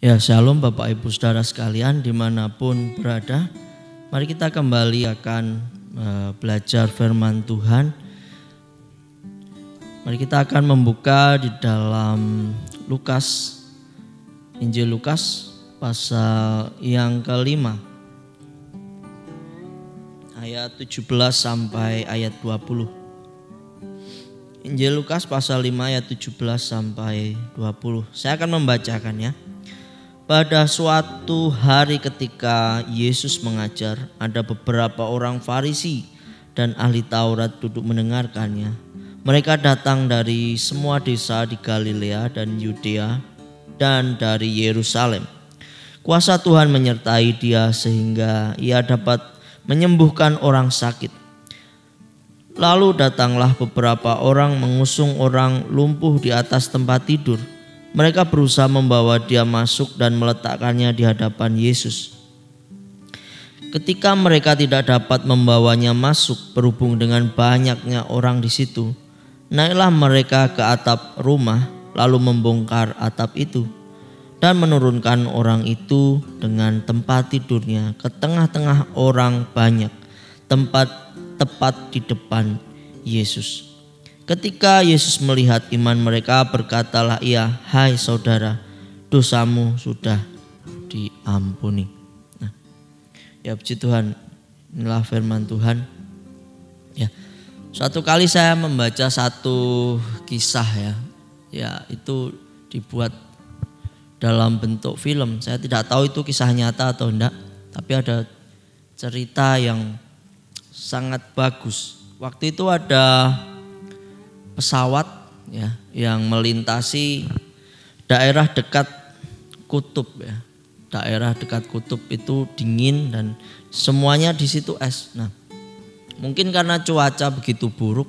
Ya, shalom Bapak Ibu Saudara sekalian dimanapun berada. Mari kita kembali akan belajar firman Tuhan. Mari kita akan membuka di dalam Lukas, Injil Lukas pasal yang kelima, ayat 17 sampai ayat 20. Injil Lukas pasal 5 ayat 17 sampai 20. Saya akan membacakan ya. Pada suatu hari ketika Yesus mengajar, ada beberapa orang Farisi dan ahli Taurat duduk mendengarkannya. Mereka datang dari semua desa di Galilea dan Yudea dan dari Yerusalem. Kuasa Tuhan menyertai dia sehingga ia dapat menyembuhkan orang sakit. Lalu datanglah beberapa orang mengusung orang lumpuh di atas tempat tidur. Mereka berusaha membawa dia masuk dan meletakkannya di hadapan Yesus. Ketika mereka tidak dapat membawanya masuk berhubung dengan banyaknya orang di situ, naiklah mereka ke atap rumah lalu membongkar atap itu dan menurunkan orang itu dengan tempat tidurnya ke tengah-tengah orang banyak, tempat tepat di depan Yesus. Ketika Yesus melihat iman mereka, berkatalah ia, "Hai saudara, dosamu sudah diampuni." Nah, ya puji Tuhan, inilah firman Tuhan. Ya, suatu kali saya membaca satu kisah ya itu dibuat dalam bentuk film. Saya tidak tahu itu kisah nyata atau enggak, tapi ada cerita yang sangat bagus. Waktu itu ada pesawat ya yang melintasi daerah dekat kutub ya. Daerah dekat kutub itu dingin dan semuanya di situ es. Nah, mungkin karena cuaca begitu buruk,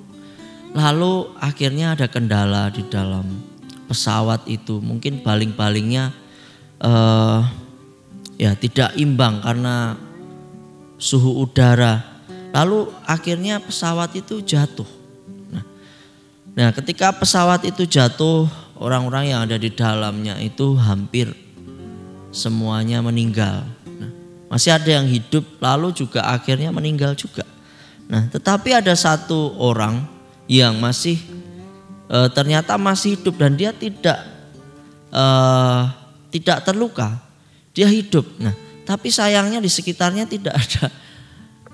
lalu akhirnya ada kendala di dalam pesawat itu. Mungkin baling-balingnya ya tidak imbang karena suhu udara. Lalu akhirnya pesawat itu jatuh. Nah, ketika pesawat itu jatuh, orang-orang yang ada di dalamnya itu hampir semuanya meninggal. Nah, masih ada yang hidup, lalu juga akhirnya meninggal juga. Nah, tetapi ada satu orang yang masih ternyata masih hidup dan dia tidak terluka, dia hidup. Nah, tapi sayangnya di sekitarnya tidak ada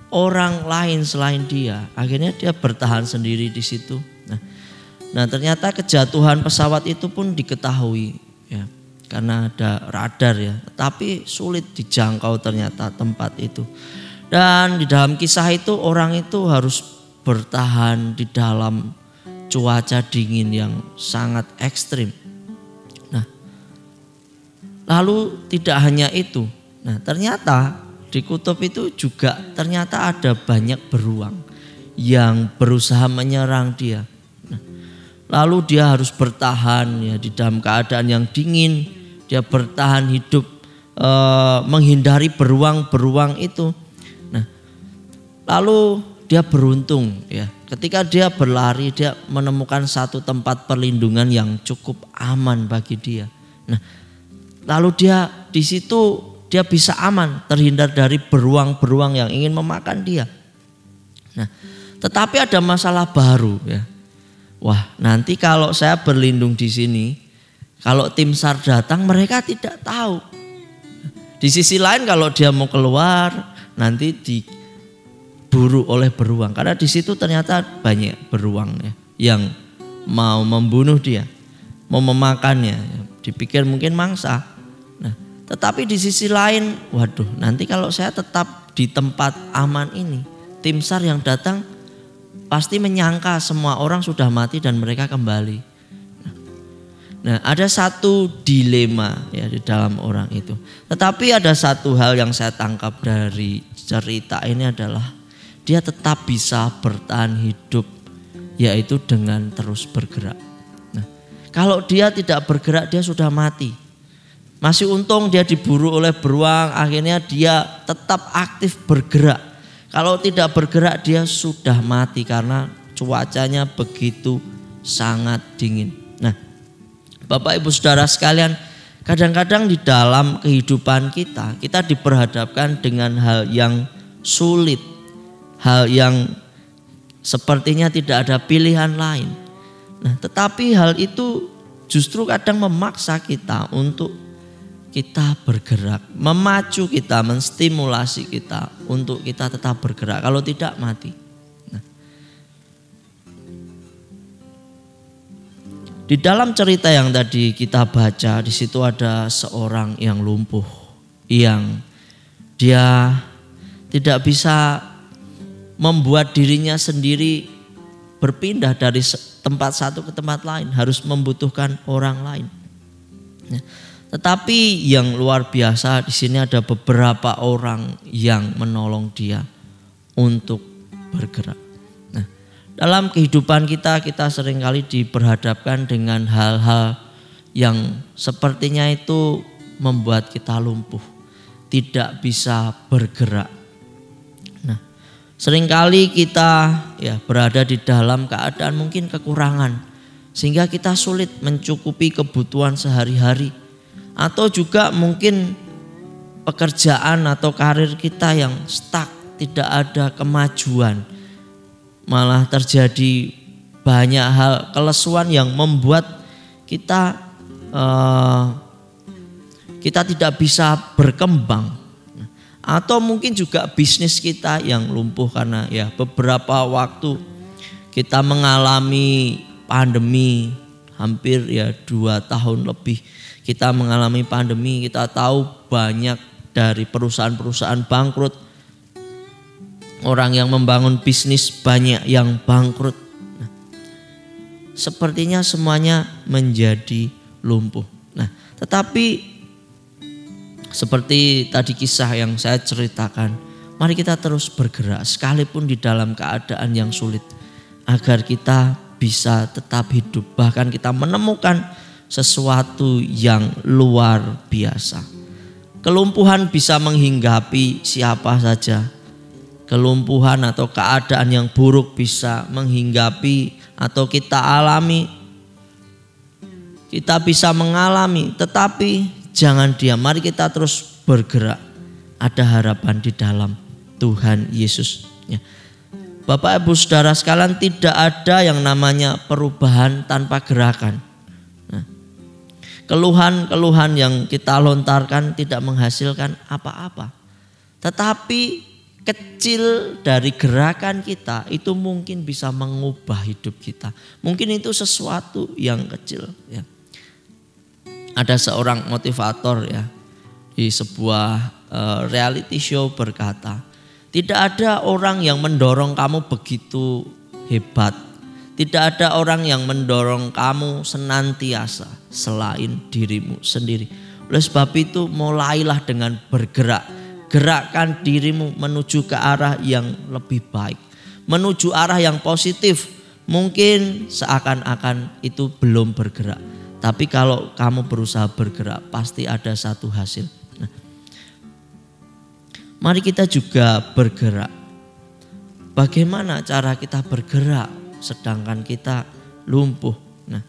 orang lain selain dia. Akhirnya dia bertahan sendiri di situ. Nah, ternyata kejatuhan pesawat itu pun diketahui ya, karena ada radar ya, tetapi sulit dijangkau ternyata tempat itu. Dan di dalam kisah itu orang itu harus bertahan di dalam cuaca dingin yang sangat ekstrim. Nah, lalu tidak hanya itu. Nah, ternyata di kutub itu juga ternyata ada banyak beruang yang berusaha menyerang dia. Lalu dia harus bertahan ya di dalam keadaan yang dingin. Dia bertahan hidup menghindari beruang-beruang itu. Nah, lalu dia beruntung ya. Ketika dia berlari, dia menemukan satu tempat perlindungan yang cukup aman bagi dia. Nah, lalu dia di situ dia bisa aman, terhindar dari beruang-beruang yang ingin memakan dia. Nah, tetapi ada masalah baru ya. Wah, nanti kalau saya berlindung di sini, kalau tim SAR datang mereka tidak tahu. Di sisi lain kalau dia mau keluar nanti diburu oleh beruang, karena di situ ternyata banyak beruang ya, yang mau membunuh dia, mau memakannya. Dipikir mungkin mangsa. Nah, tetapi di sisi lain, waduh, nanti kalau saya tetap di tempat aman ini, tim SAR yang datang pasti menyangka semua orang sudah mati dan mereka kembali. Nah, ada satu dilema ya di dalam orang itu. Tetapi ada satu hal yang saya tangkap dari cerita ini adalah dia tetap bisa bertahan hidup, yaitu dengan terus bergerak. Nah, kalau dia tidak bergerak dia sudah mati. Masih untung dia diburu oleh beruang, akhirnya dia tetap aktif bergerak. Kalau tidak bergerak dia sudah mati karena cuacanya begitu sangat dingin. Nah, Bapak Ibu Saudara sekalian, Kadang-kadang di dalam kehidupan kita diperhadapkan dengan hal yang sulit, hal yang sepertinya tidak ada pilihan lain. Nah, tetapi hal itu justru kadang memaksa kita untuk kita bergerak, memacu kita, menstimulasi kita untuk kita tetap bergerak. Kalau tidak, mati. Nah, di dalam cerita yang tadi kita baca, di situ ada seorang yang lumpuh, yang dia tidak bisa membuat dirinya sendiri berpindah dari tempat satu ke tempat lain, harus membutuhkan orang lain. Tetapi yang luar biasa di sini ada beberapa orang yang menolong dia untuk bergerak. Nah, dalam kehidupan kita seringkali diperhadapkan dengan hal-hal yang sepertinya itu membuat kita lumpuh, tidak bisa bergerak. Seringkali kita berada di dalam keadaan mungkin kekurangan sehingga kita sulit mencukupi kebutuhan sehari-hari, atau juga mungkin pekerjaan atau karir kita yang stuck, tidak ada kemajuan, malah terjadi banyak hal kelesuan yang membuat kita tidak bisa berkembang. Atau mungkin juga bisnis kita yang lumpuh karena beberapa waktu kita mengalami pandemi, hampir 2 tahun lebih kita mengalami pandemi. Kita tahu banyak dari perusahaan-perusahaan bangkrut, orang yang membangun bisnis banyak yang bangkrut. Nah, sepertinya semuanya menjadi lumpuh. Nah, tetapi seperti tadi kisah yang saya ceritakan, mari kita terus bergerak sekalipun di dalam keadaan yang sulit, agar kita bisa tetap hidup, bahkan kita menemukan sesuatu yang luar biasa. Kelumpuhan bisa menghinggapi siapa saja. Kelumpuhan atau keadaan yang buruk bisa menghinggapi atau kita alami, kita bisa mengalami, tetapi jangan diam, mari kita terus bergerak. Ada harapan di dalam Tuhan Yesus. Bapak Ibu Saudara sekalian, tidak ada yang namanya perubahan tanpa gerakan. Keluhan-keluhan yang kita lontarkan tidak menghasilkan apa-apa. Tetapi kecil dari gerakan kita itu mungkin bisa mengubah hidup kita. Mungkin itu sesuatu yang kecil. Ada seorang motivator di sebuah reality show berkata, tidak ada orang yang mendorong kamu begitu hebat, tidak ada orang yang mendorong kamu senantiasa selain dirimu sendiri. Oleh sebab itu mulailah dengan bergerak, gerakkan dirimu menuju ke arah yang lebih baik, menuju arah yang positif. Mungkin seakan-akan itu belum bergerak, tapi kalau kamu berusaha bergerak pasti ada satu hasil. Nah, mari kita juga bergerak. Bagaimana cara kita bergerak sedangkan kita lumpuh? Nah,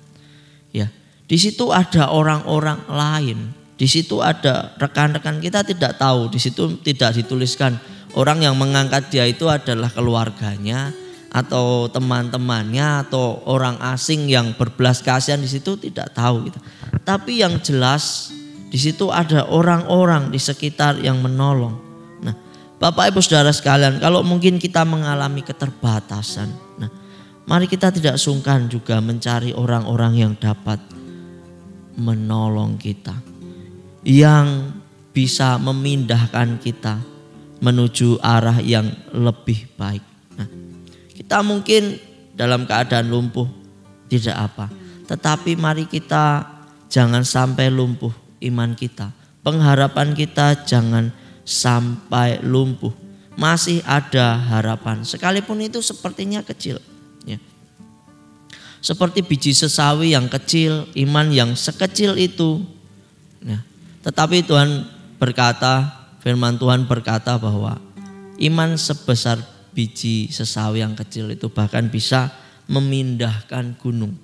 di situ ada orang-orang lain. Di situ ada rekan-rekan kita tidak tahu. Di situ tidak dituliskan orang yang mengangkat dia itu adalah keluarganya atau teman-temannya atau orang asing yang berbelas kasihan, di situ tidak tahu gitu. Tapi yang jelas di situ ada orang-orang di sekitar yang menolong. Nah, Bapak Ibu Saudara sekalian, kalau mungkin kita mengalami keterbatasan, nah, mari kita tidak sungkan juga mencari orang-orang yang dapat menolong kita, yang bisa memindahkan kita menuju arah yang lebih baik. Nah, kita mungkin dalam keadaan lumpuh tidak apa, tetapi mari kita jangan sampai lumpuh iman kita. Pengharapan kita jangan sampai lumpuh. Masih ada harapan, sekalipun itu sepertinya kecil. Seperti biji sesawi yang kecil, iman yang sekecil itu. Tetapi Tuhan berkata, firman Tuhan berkata bahwa iman sebesar biji sesawi yang kecil itu bahkan bisa memindahkan gunung.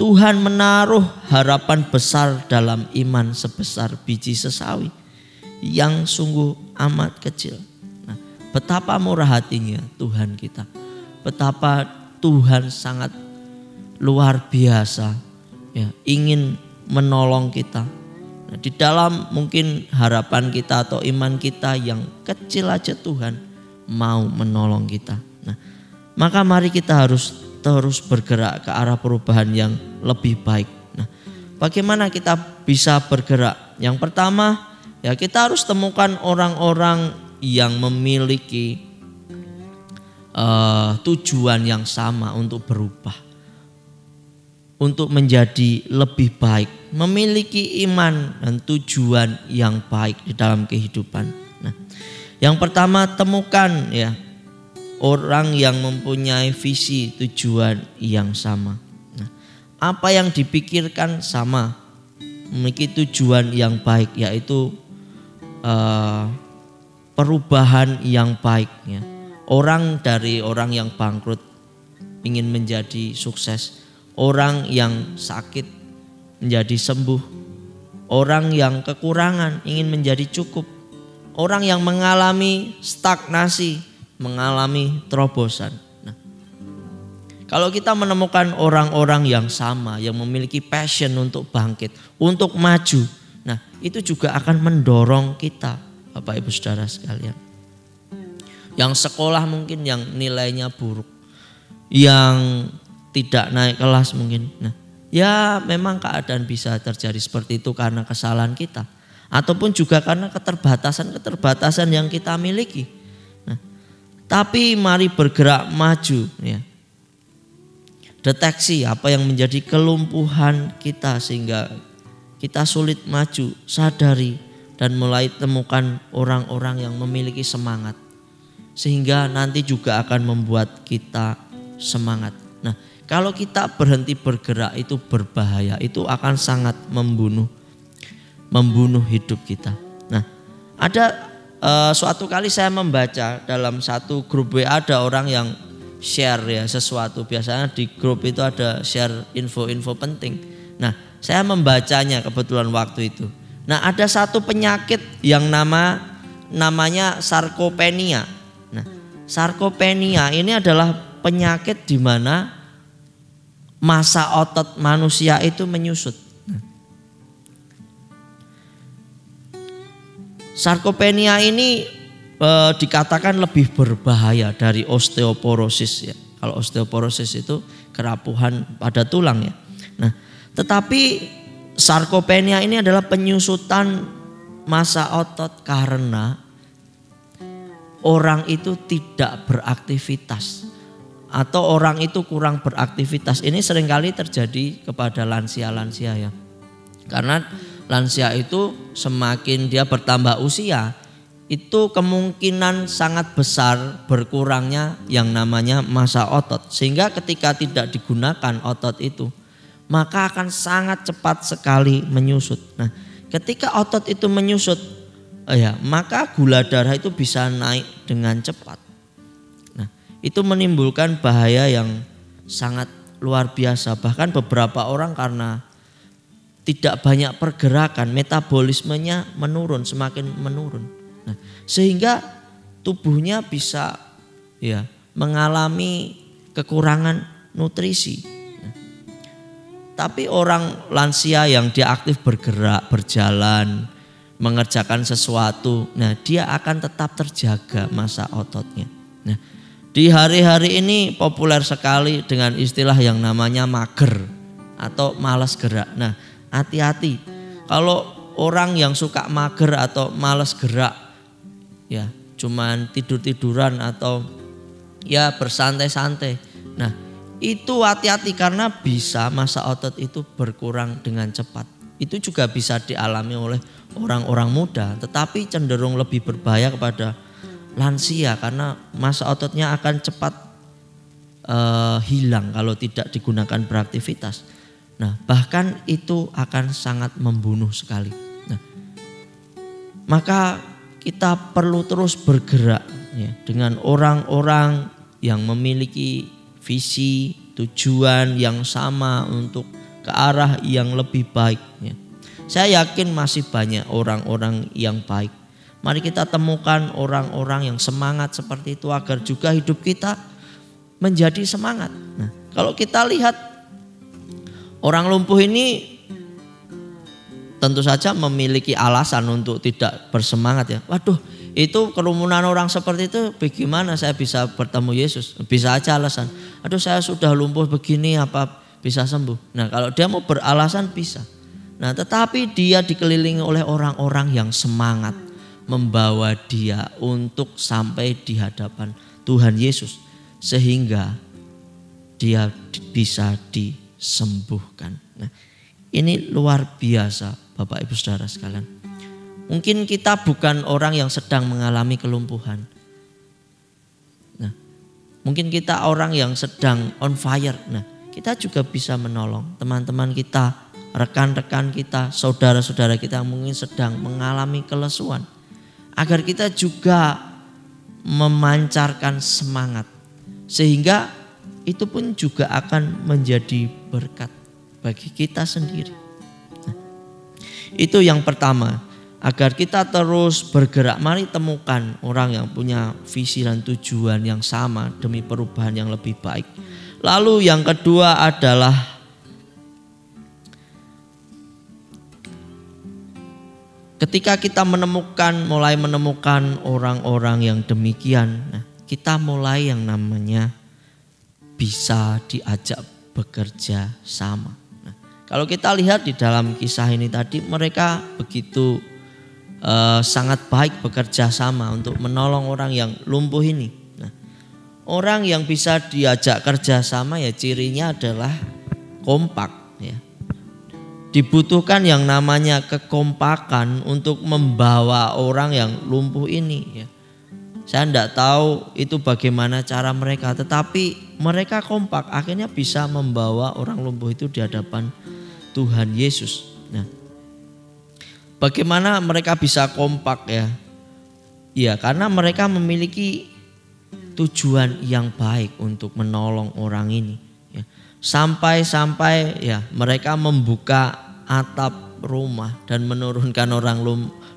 Tuhan menaruh harapan besar dalam iman sebesar biji sesawi yang sungguh amat kecil. Nah, betapa murah hatinya Tuhan kita. Betapa Tuhan sangat luar biasa, ya, ingin menolong kita. Nah, di dalam mungkin harapan kita atau iman kita yang kecil aja Tuhan mau menolong kita. Nah, maka mari kita harus terus bergerak ke arah perubahan yang lebih baik. Nah, bagaimana kita bisa bergerak? Yang pertama, ya, kita harus temukan orang-orang yang memiliki tujuan yang sama untuk berubah, untuk menjadi lebih baik, memiliki iman dan tujuan yang baik di dalam kehidupan. Nah, yang pertama, temukan, ya, orang yang mempunyai visi tujuan yang sama. Nah, apa yang dipikirkan sama, memiliki tujuan yang baik, yaitu perubahan yang baik, ya. Orang yang bangkrut ingin menjadi sukses, orang yang sakit menjadi sembuh, orang yang kekurangan ingin menjadi cukup, orang yang mengalami stagnasi mengalami terobosan. Nah, kalau kita menemukan orang-orang yang sama, yang memiliki passion untuk bangkit, untuk maju, nah, itu juga akan mendorong kita, Bapak Ibu Saudara sekalian. Yang sekolah mungkin yang nilainya buruk, yang tidak naik kelas mungkin. Nah, ya memang keadaan bisa terjadi seperti itu karena kesalahan kita, ataupun juga karena keterbatasan yang kita miliki. Nah, tapi mari bergerak maju, ya. Deteksi apa yang menjadi kelumpuhan kita sehingga kita sulit maju, sadari dan mulai temukan orang-orang yang memiliki semangat, sehingga nanti juga akan membuat kita semangat. Nah, kalau kita berhenti bergerak itu berbahaya, itu akan sangat membunuh hidup kita. Nah, ada suatu kali saya membaca dalam satu grup WA, ada orang yang share, ya, sesuatu. Biasanya di grup itu ada share info-info penting. Nah, saya membacanya kebetulan waktu itu. Nah, ada satu penyakit yang namanya sarkopenia. Nah, sarkopenia ini adalah penyakit di mana massa otot manusia itu menyusut. Sarkopenia ini dikatakan lebih berbahaya dari osteoporosis, ya. Kalau osteoporosis itu kerapuhan pada tulang, ya. Nah, tetapi sarkopenia ini adalah penyusutan massa otot karena orang itu tidak beraktivitas atau orang itu kurang beraktivitas. Ini seringkali terjadi kepada lansia-lansia, ya. Karena lansia itu semakin dia bertambah usia, itu kemungkinan sangat besar berkurangnya yang namanya massa otot. Sehingga ketika tidak digunakan otot itu, maka akan sangat cepat sekali menyusut. Nah, ketika otot itu menyusut, ya, maka gula darah itu bisa naik dengan cepat. Nah, itu menimbulkan bahaya yang sangat luar biasa. Bahkan beberapa orang karena tidak banyak pergerakan, metabolismenya menurun, semakin menurun. Nah, sehingga tubuhnya bisa, ya, mengalami kekurangan nutrisi. Nah, tapi orang lansia yang dia aktif bergerak, berjalan, mengerjakan sesuatu, nah, dia akan tetap terjaga massa ototnya. Nah, di hari-hari ini populer sekali dengan istilah yang namanya mager atau malas gerak. Nah, hati-hati kalau orang yang suka mager atau malas gerak, ya, cuman tidur-tiduran atau ya bersantai-santai. Nah, itu hati-hati karena bisa massa otot itu berkurang dengan cepat. Itu juga bisa dialami oleh orang-orang muda, tetapi cenderung lebih berbahaya kepada lansia karena massa ototnya akan cepat hilang kalau tidak digunakan beraktivitas. Nah, bahkan itu akan sangat membunuh sekali. Nah, maka kita perlu terus bergerak, ya, dengan orang-orang yang memiliki visi, tujuan yang sama untuk ke arah yang lebih baik. Ya. Saya yakin masih banyak orang-orang yang baik. Mari kita temukan orang-orang yang semangat seperti itu agar juga hidup kita menjadi semangat. Nah, kalau kita lihat orang lumpuh ini tentu saja memiliki alasan untuk tidak bersemangat ya. Waduh, itu kerumunan orang seperti itu bagaimana saya bisa bertemu Yesus? Bisa aja alasan. Aduh, saya sudah lumpuh begini apa bisa sembuh. Nah, kalau dia mau beralasan bisa. Nah, tetapi dia dikelilingi oleh orang-orang yang semangat membawa dia untuk sampai di hadapan Tuhan Yesus sehingga dia bisa disembuhkan. Nah, ini luar biasa Bapak Ibu Saudara sekalian. Mungkin kita bukan orang yang sedang mengalami kelumpuhan. Nah, mungkin kita orang yang sedang on fire. Nah, kita juga bisa menolong teman-teman kita, rekan-rekan kita, saudara-saudara kita yang mungkin sedang mengalami kelesuan. Agar kita juga memancarkan semangat. Sehingga itu pun juga akan menjadi berkat bagi kita sendiri. Nah, itu yang pertama. Agar kita terus bergerak, mari temukan orang yang punya visi dan tujuan yang sama demi perubahan yang lebih baik. Lalu yang kedua adalah ketika kita mulai menemukan orang-orang yang demikian, nah, kita mulai yang namanya bisa diajak bekerja sama. Nah, kalau kita lihat di dalam kisah ini tadi, mereka begitu sangat baik bekerja sama untuk menolong orang yang lumpuh ini. Nah, orang yang bisa diajak kerja sama ya cirinya adalah kompak ya. Dibutuhkan yang namanya kekompakan untuk membawa orang yang lumpuh ini ya. Saya tidak tahu itu bagaimana cara mereka, tetapi mereka kompak akhirnya bisa membawa orang lumpuh itu di hadapan Tuhan Yesus. Nah, bagaimana mereka bisa kompak ya? Ya, karena mereka memiliki tujuan yang baik untuk menolong orang ini ya. Sampai-sampai ya mereka membuka atap rumah dan menurunkan orang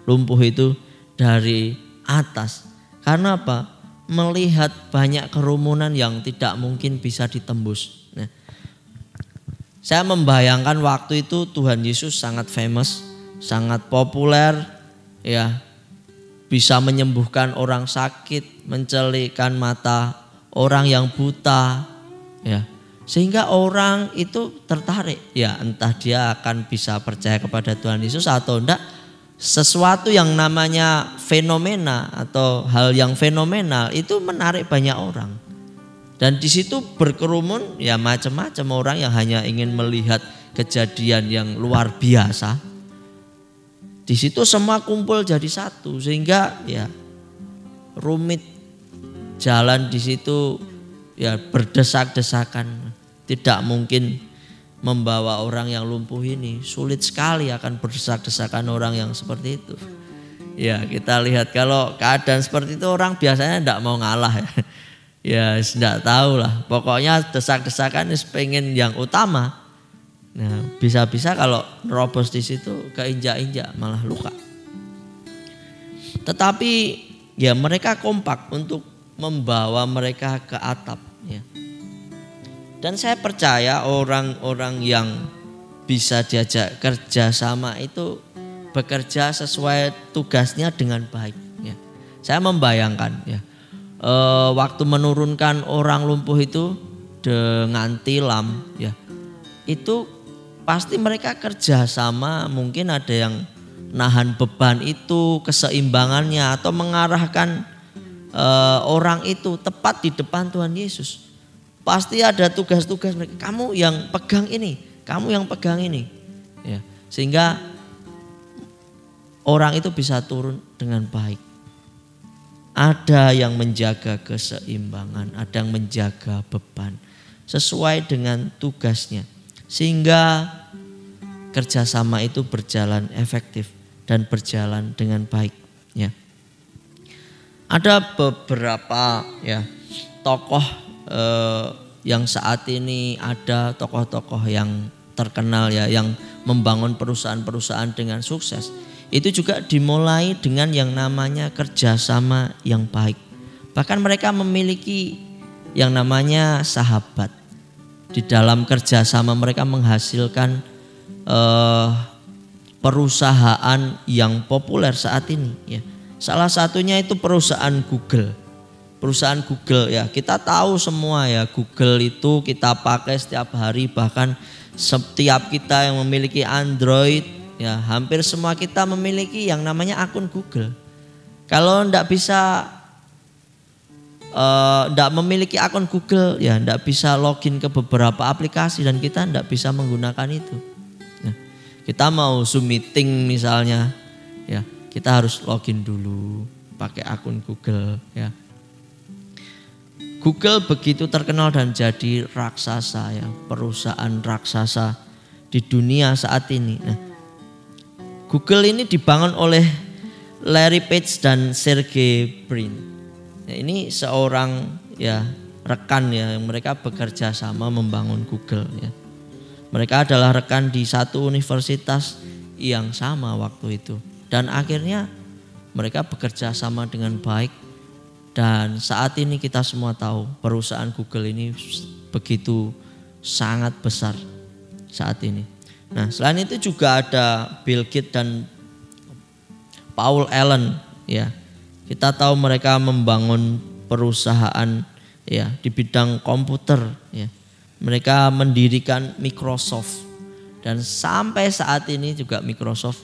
lumpuh itu dari atas. Karena apa? Melihat banyak kerumunan yang tidak mungkin bisa ditembus. Nah, saya membayangkan waktu itu Tuhan Yesus sangat famous, sangat populer ya, bisa menyembuhkan orang sakit, mencelikkan mata orang yang buta ya, sehingga orang itu tertarik ya, entah dia akan bisa percaya kepada Tuhan Yesus atau enggak. Sesuatu yang namanya fenomena atau hal yang fenomenal itu menarik banyak orang. Dan di situ berkerumun ya macam-macam orang yang hanya ingin melihat kejadian yang luar biasa. Di situ semua kumpul jadi satu sehingga ya rumit jalan di situ ya berdesak-desakan. Tidak mungkin membawa orang yang lumpuh ini, sulit sekali akan berdesak-desakan orang yang seperti itu. Ya, kita lihat kalau keadaan seperti itu orang biasanya tidak mau ngalah ya. Ya, tidak tahu lah. Pokoknya desak-desakan pengen yang utama. Nah, bisa-bisa kalau nerobos di situ keinjak-injak malah luka. Tetapi ya mereka kompak untuk membawa mereka ke atap ya. Dan saya percaya orang-orang yang bisa diajak kerja sama itu bekerja sesuai tugasnya dengan baik ya. Saya membayangkan ya, waktu menurunkan orang lumpuh itu dengan tilam ya, itu pasti mereka kerja sama, mungkin ada yang nahan beban itu, keseimbangannya atau mengarahkan orang itu tepat di depan Tuhan Yesus. Pasti ada tugas-tugas mereka. Kamu yang pegang ini, kamu yang pegang ini. Ya, sehingga orang itu bisa turun dengan baik. Ada yang menjaga keseimbangan, ada yang menjaga beban sesuai dengan tugasnya. Sehingga kerjasama itu berjalan efektif dan berjalan dengan baik. Ya. Ada beberapa ya tokoh yang saat ini ada tokoh-tokoh yang terkenal ya, yang membangun perusahaan-perusahaan dengan sukses, itu juga dimulai dengan yang namanya kerjasama yang baik. Bahkan mereka memiliki yang namanya sahabat. Di dalam kerjasama mereka menghasilkan perusahaan yang populer saat ini ya. Salah satunya itu perusahaan Google. Perusahaan Google ya, kita tahu semua ya, Google itu kita pakai setiap hari, bahkan setiap kita yang memiliki Android ya, hampir semua kita memiliki yang namanya akun Google. Kalau enggak memiliki akun Google ya, enggak bisa login ke beberapa aplikasi dan kita enggak bisa menggunakan itu. Nah, kita mau Zoom meeting misalnya ya, kita harus login dulu pakai akun Google ya. Google begitu terkenal dan jadi raksasa ya, perusahaan raksasa di dunia saat ini. Nah, Google ini dibangun oleh Larry Page dan Sergey Brin. Nah, ini seorang ya rekan ya, yang mereka bekerja sama membangun Google ya. Mereka adalah rekan di satu universitas yang sama waktu itu. Dan akhirnya mereka bekerja sama dengan baik. Dan saat ini kita semua tahu perusahaan Google ini begitu sangat besar saat ini. Nah, selain itu juga ada Bill Gates dan Paul Allen ya. Kita tahu mereka membangun perusahaan ya di bidang komputer ya. Mereka mendirikan Microsoft dan sampai saat ini juga Microsoft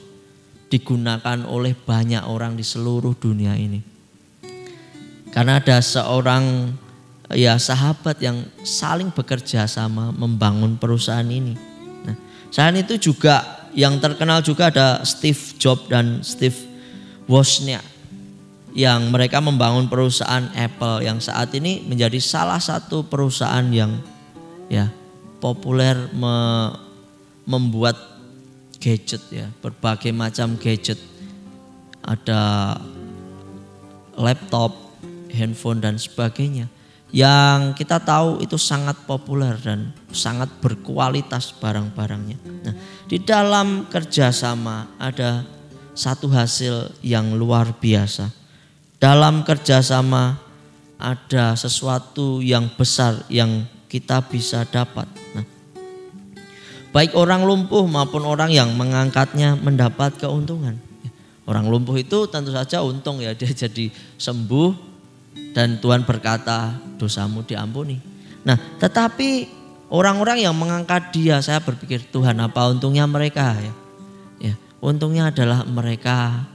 digunakan oleh banyak orang di seluruh dunia ini. Karena ada seorang ya sahabat yang saling bekerja sama membangun perusahaan ini. Nah, selain itu juga yang terkenal juga ada Steve Jobs dan Steve Wozniak yang mereka membangun perusahaan Apple yang saat ini menjadi salah satu perusahaan yang ya populer membuat gadget ya, berbagai macam gadget. Ada laptop, handphone dan sebagainya yang kita tahu itu sangat populer dan sangat berkualitas barang-barangnya. Nah, di dalam kerjasama ada satu hasil yang luar biasa. Dalam kerjasama ada sesuatu yang besar yang kita bisa dapat. Nah, baik orang lumpuh maupun orang yang mengangkatnya mendapat keuntungan. Orang lumpuh itu tentu saja untung ya, dia jadi sembuh. Dan Tuhan berkata dosamu diampuni. Nah, tetapi orang-orang yang mengangkat dia, saya berpikir Tuhan apa untungnya mereka ya? Ya, untungnya adalah mereka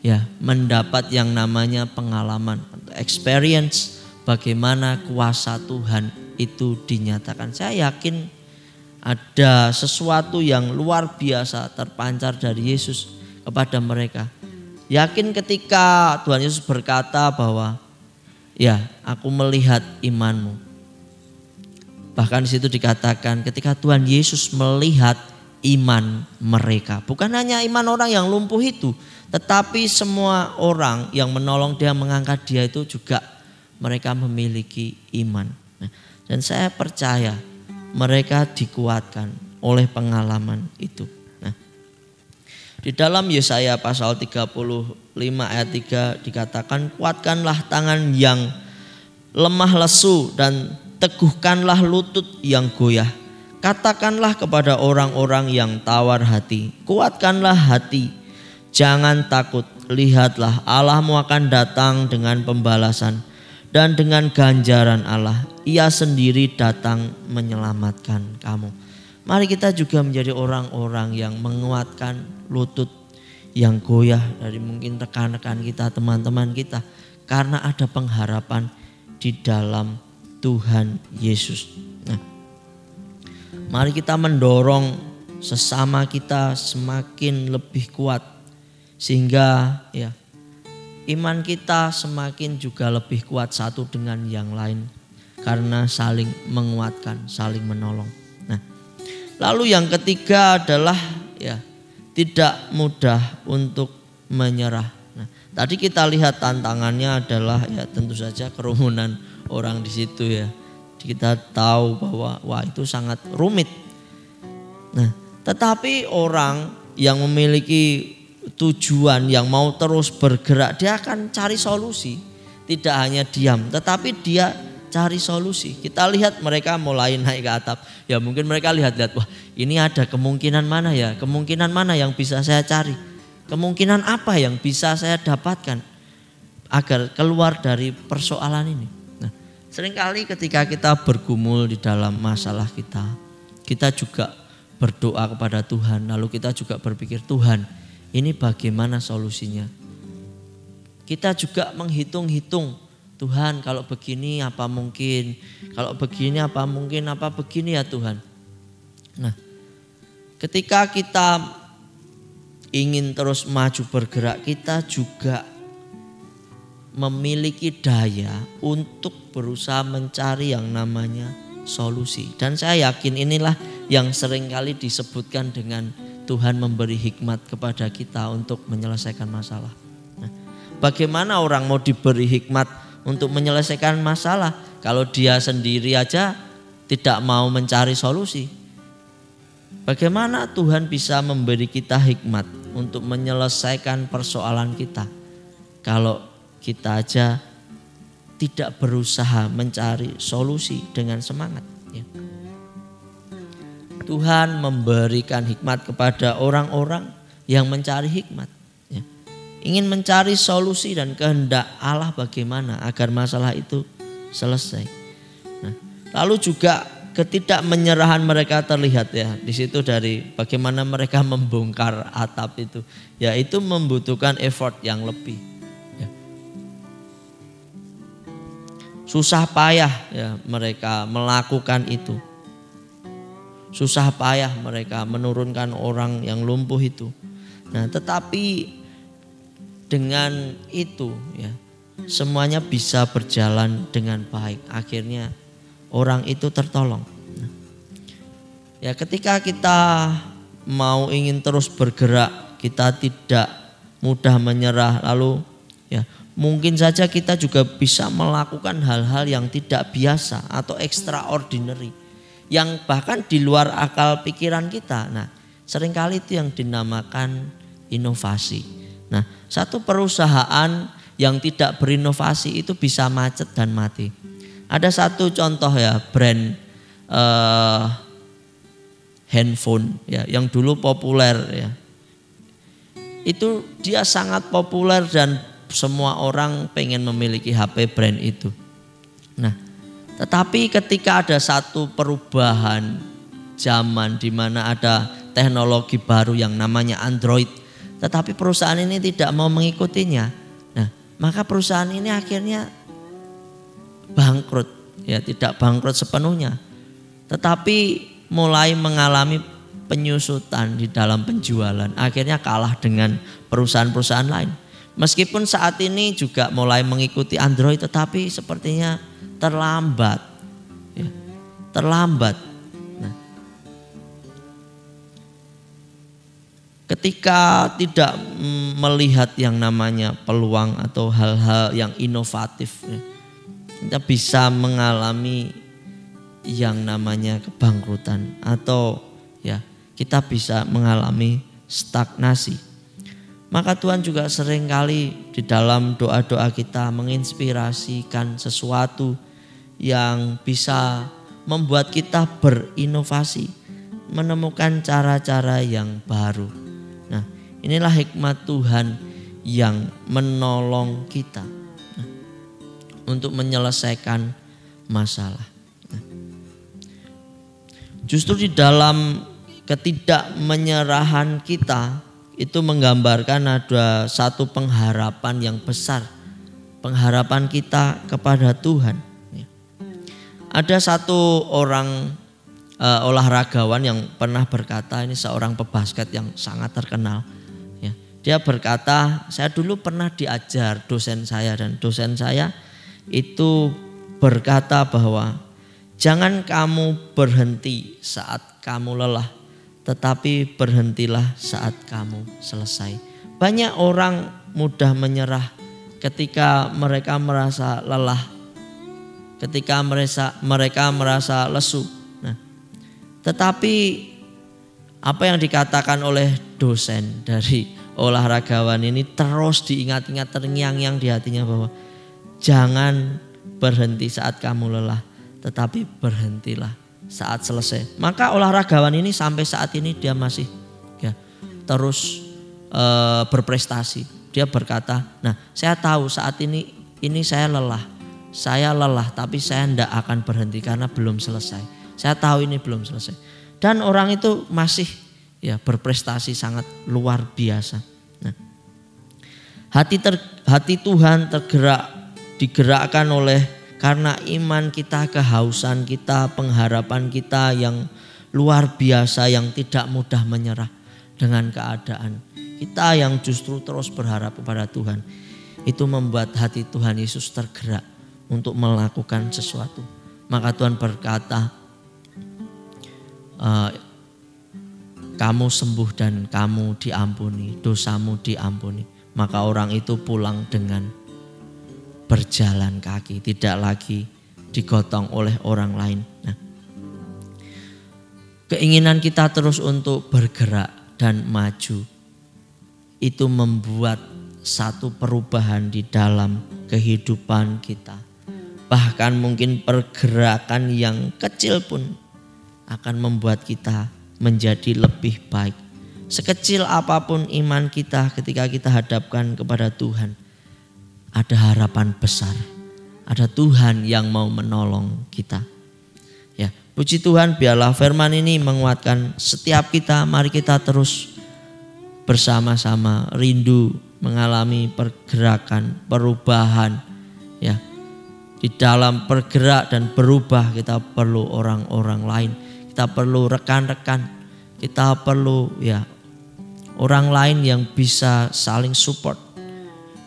ya mendapat yang namanya pengalaman, experience bagaimana kuasa Tuhan itu dinyatakan. Saya yakin ada sesuatu yang luar biasa terpancar dari Yesus kepada mereka. Yakin ketika Tuhan Yesus berkata bahwa ya, aku melihat imanmu. Bahkan di situ dikatakan ketika Tuhan Yesus melihat iman mereka. Bukan hanya iman orang yang lumpuh itu, tetapi semua orang yang menolong dia, mengangkat dia itu juga mereka memiliki iman. Nah, dan saya percaya mereka dikuatkan oleh pengalaman itu. Nah, di dalam Yesaya pasal 35 ayat 3 dikatakan, kuatkanlah tangan yang lemah lesu dan teguhkanlah lutut yang goyah. Katakanlah kepada orang-orang yang tawar hati, kuatkanlah hati, jangan takut. Lihatlah Allahmu akan datang dengan pembalasan dan dengan ganjaran Allah. Ia sendiri datang menyelamatkan kamu. Mari kita juga menjadi orang-orang yang menguatkan lutut yang goyah dari mungkin rekan-rekan kita, teman-teman kita. Karena ada pengharapan di dalam Tuhan Yesus. Nah, mari kita mendorong sesama kita semakin lebih kuat. Sehingga ya iman kita semakin juga lebih kuat satu dengan yang lain. Karena saling menguatkan, saling menolong. Nah, lalu yang ketiga adalah ya tidak mudah untuk menyerah. Nah, tadi kita lihat tantangannya adalah ya tentu saja kerumunan orang di situ ya. Kita tahu bahwa wah itu sangat rumit. Nah, tetapi orang yang memiliki tujuan, yang mau terus bergerak, dia akan cari solusi. Tidak hanya diam, tetapi dia cari solusi. Kita lihat mereka mulai naik ke atap. Ya mungkin mereka lihat-lihat, wah ini ada kemungkinan mana ya? Kemungkinan mana yang bisa saya cari? Kemungkinan apa yang bisa saya dapatkan agar keluar dari persoalan ini? Nah, seringkali ketika kita bergumul di dalam masalah kita juga berdoa kepada Tuhan. Lalu kita juga berpikir, Tuhan ini bagaimana solusinya? Kita juga menghitung-hitung, Tuhan kalau begini apa mungkin, kalau begini apa mungkin, apa begini ya Tuhan. Nah, ketika kita ingin terus maju bergerak, kita juga memiliki daya untuk berusaha mencari yang namanya solusi. Dan saya yakin inilah yang seringkali disebutkan dengan Tuhan memberi hikmat kepada kita untuk menyelesaikan masalah. Nah, bagaimana orang mau diberi hikmat untuk menyelesaikan masalah kalau dia sendiri aja tidak mau mencari solusi? Bagaimana Tuhan bisa memberi kita hikmat untuk menyelesaikan persoalan kita kalau kita aja tidak berusaha mencari solusi dengan semangat? Ya. Tuhan memberikan hikmat kepada orang-orang yang mencari hikmat. Ya. Ingin mencari solusi dan kehendak Allah bagaimana agar masalah itu selesai. Nah, lalu juga ketidakmenyerahan mereka terlihat ya di situ dari bagaimana mereka membongkar atap itu. Ya itu membutuhkan effort yang lebih. Ya. Susah payah ya mereka melakukan itu. Susah payah mereka menurunkan orang yang lumpuh itu. Nah, tetapi dengan itu ya semuanya bisa berjalan dengan baik. Akhirnya orang itu tertolong. Nah, ya ketika kita mau ingin terus bergerak, kita tidak mudah menyerah, lalu ya mungkin saja kita juga bisa melakukan hal-hal yang tidak biasa atau extraordinary, yang bahkan di luar akal pikiran kita. Nah, seringkali itu yang dinamakan inovasi. Nah, satu perusahaan yang tidak berinovasi itu bisa macet dan mati. Ada satu contoh ya brand handphone ya yang dulu populer ya. Itu dia sangat populer dan semua orang pengen memiliki HP brand itu. Nah, tetapi ketika ada satu perubahan zaman di mana ada teknologi baru yang namanya Android, tetapi perusahaan ini tidak mau mengikutinya. Nah, maka perusahaan ini akhirnya bangkrut, ya tidak bangkrut sepenuhnya, tetapi mulai mengalami penyusutan di dalam penjualan, akhirnya kalah dengan perusahaan-perusahaan lain. Meskipun saat ini juga mulai mengikuti Android, tetapi sepertinya terlambat, ya, terlambat. Nah, ketika tidak melihat yang namanya peluang atau hal-hal yang inovatif, ya, kita bisa mengalami yang namanya kebangkrutan atau ya kita bisa mengalami stagnasi. Maka Tuhan juga seringkali di dalam doa-doa kita menginspirasikan sesuatu yang bisa membuat kita berinovasi, menemukan cara-cara yang baru. Nah, inilah hikmat Tuhan yang menolong kita untuk menyelesaikan masalah. Justru di dalam ketidakmenyerahan kita itu menggambarkan ada satu pengharapan yang besar. Pengharapan kita kepada Tuhan. Ada satu orang olahragawan yang pernah berkata, ini seorang pebasket yang sangat terkenal. Dia berkata, saya dulu pernah diajar dosen saya, dan dosen saya itu berkata bahwa jangan kamu berhenti saat kamu lelah, tetapi berhentilah saat kamu selesai. Banyak orang mudah menyerah ketika mereka merasa lelah, ketika mereka merasa lesu. Nah, tetapi Apa yang dikatakan oleh dosen dari olahragawan ini terus diingat-ingat, terngiang-ngiang di hatinya bahwa jangan berhenti saat kamu lelah, tetapi berhentilah saat selesai. Maka olahragawan ini sampai saat ini dia masih terus berprestasi. Dia berkata, nah saya tahu saat ini saya lelah, tapi saya tidak akan berhenti karena belum selesai. Saya tahu ini belum selesai. Dan orang itu masih berprestasi sangat luar biasa. Nah, hati Tuhan digerakkan oleh karena iman kita, kehausan kita, pengharapan kita yang luar biasa, yang tidak mudah menyerah dengan keadaan. Kita yang justru terus berharap kepada Tuhan. Itu membuat hati Tuhan Yesus tergerak untuk melakukan sesuatu. Maka Tuhan berkata, kamu sembuh dan kamu diampuni, dosamu diampuni. Maka orang itu pulang dengan berjalan kaki, tidak lagi digotong oleh orang lain. Nah, keinginan kita terus untuk bergerak dan maju itu membuat satu perubahan di dalam kehidupan kita. Bahkan mungkin pergerakan yang kecil pun akan membuat kita menjadi lebih baik. Sekecil apapun iman kita ketika kita hadapkan kepada Tuhan, ada harapan besar. Ada Tuhan yang mau menolong kita. Ya, puji Tuhan, biarlah firman ini menguatkan setiap kita. Mari kita terus bersama-sama rindu mengalami pergerakan, perubahan. Ya, di dalam bergerak dan berubah kita perlu orang-orang lain. Kita perlu rekan-rekan. Kita perlu orang lain yang bisa saling support.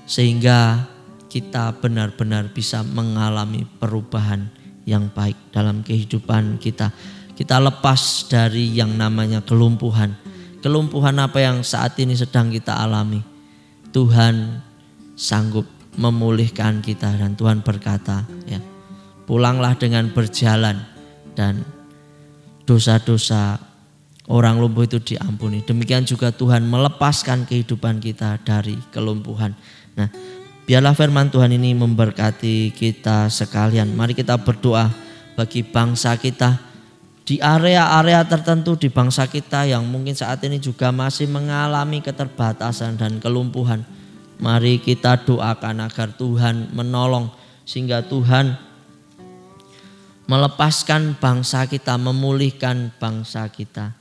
Sehingga kita benar-benar bisa mengalami perubahan yang baik dalam kehidupan kita. Kita lepas dari yang namanya kelumpuhan. Kelumpuhan apa yang saat ini sedang kita alami. Tuhan sanggup memulihkan kita dan Tuhan berkata, pulanglah dengan berjalan dan dosa-dosa orang lumpuh itu diampuni. Demikian juga Tuhan melepaskan kehidupan kita dari kelumpuhan. Nah, biarlah firman Tuhan ini memberkati kita sekalian. Mari kita berdoa bagi bangsa kita. Di area-area tertentu di bangsa kita yang mungkin saat ini juga masih mengalami keterbatasan dan kelumpuhan. Mari kita doakan agar Tuhan menolong sehingga Tuhan melepaskan bangsa kita, memulihkan bangsa kita.